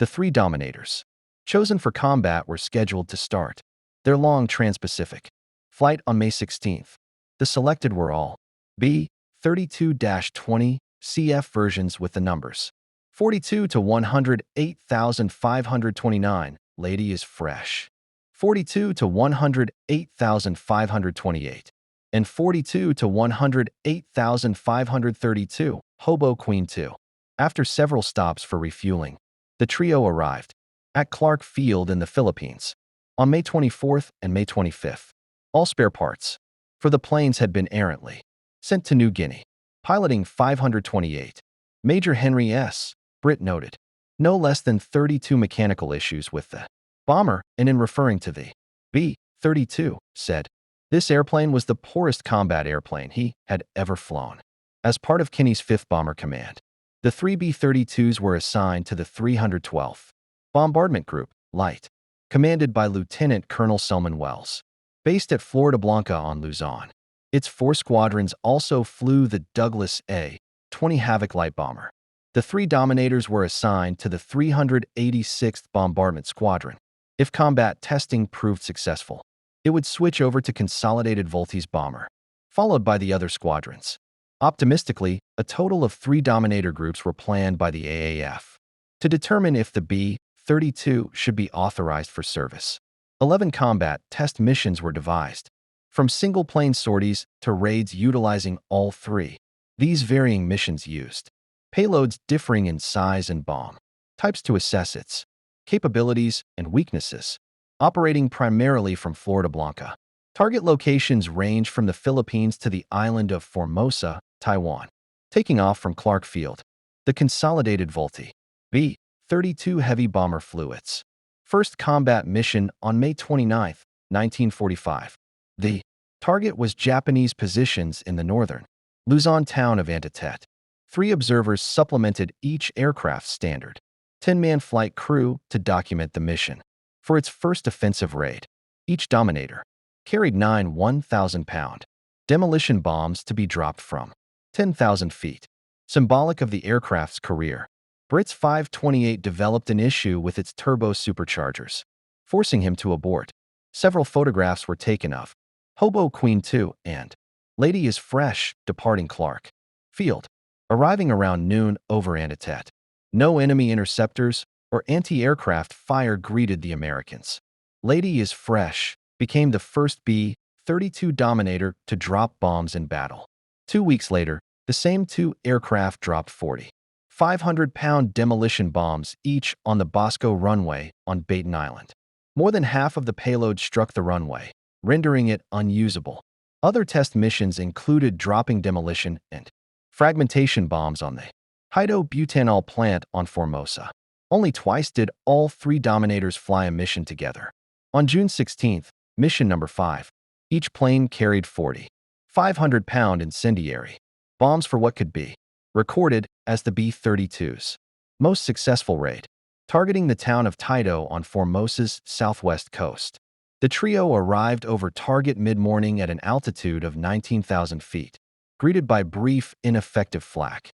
The three Dominators, chosen for combat, were scheduled to start their long trans-Pacific flight on May 16th. The selected were all B-32-20 CF versions with the numbers 42 to 108,529, Lady is Fresh, 42 to 108,528, and 42 to 108,532, Hobo Queen 2. After several stops for refueling, the trio arrived at Clark Field in the Philippines on May 24th and May 25th. All spare parts for the planes had been errantly sent to New Guinea. Piloting 528, Major Henry S. Britt noted no less than 32 mechanical issues with the bomber, and in referring to the B-32, said, "This airplane was the poorest combat airplane he had ever flown." As part of Kinney's 5th Bomber Command, the three B-32s were assigned to the 312th Bombardment Group, Light, commanded by Lieutenant Colonel Selman Wells, based at Floridablanca on Luzon. Its 4 squadrons also flew the Douglas A-20 Havoc light bomber. The three Dominators were assigned to the 386th Bombardment Squadron. If combat testing proved successful, it would switch over to Consolidated Volti's bomber, followed by the other squadrons. Optimistically, a total of 3 Dominator groups were planned by the AAF to determine if the B-32 should be authorized for service. 11 combat test missions were devised, from single-plane sorties to raids utilizing all 3. These varying missions used payloads differing in size and bomb types to assess its capabilities and weaknesses, operating primarily from Floridablanca. Target locations range from the Philippines to the island of Formosa, Taiwan. Taking off from Clark Field, the Consolidated Volti B-32 heavy bomber flew its first combat mission on May 29, 1945. The target was Japanese positions in the northern Luzon town of Antitet. 3 observers supplemented each aircraft's standard 10-man flight crew to document the mission. For its first offensive raid, each Dominator carried 9 1,000-pound demolition bombs to be dropped from 10,000 feet. Symbolic of the aircraft's career, Brit's 528 developed an issue with its turbo superchargers, forcing him to abort. Several photographs were taken of Hobo Queen 2 and Lady is Fresh departing Clark Field, arriving around noon over Antitet. No enemy interceptors or anti-aircraft fire greeted the Americans. Lady is Fresh became the first B-32 Dominator to drop bombs in battle. 2 weeks later, the same 2 aircraft dropped 40 500-pound demolition bombs each on the Bosco runway on Baton Island. More than half of the payload struck the runway, rendering it unusable. Other test missions included dropping demolition and fragmentation bombs on the hydrobutanol plant on Formosa. Only twice did all 3 Dominators fly a mission together. On June 16th, mission number 5, each plane carried 40 500-pound incendiary bombs for what could be recorded as the B-32's most successful raid, targeting the town of Taito on Formosa's southwest coast. The trio arrived over target mid-morning at an altitude of 19,000 feet, greeted by brief, ineffective flak.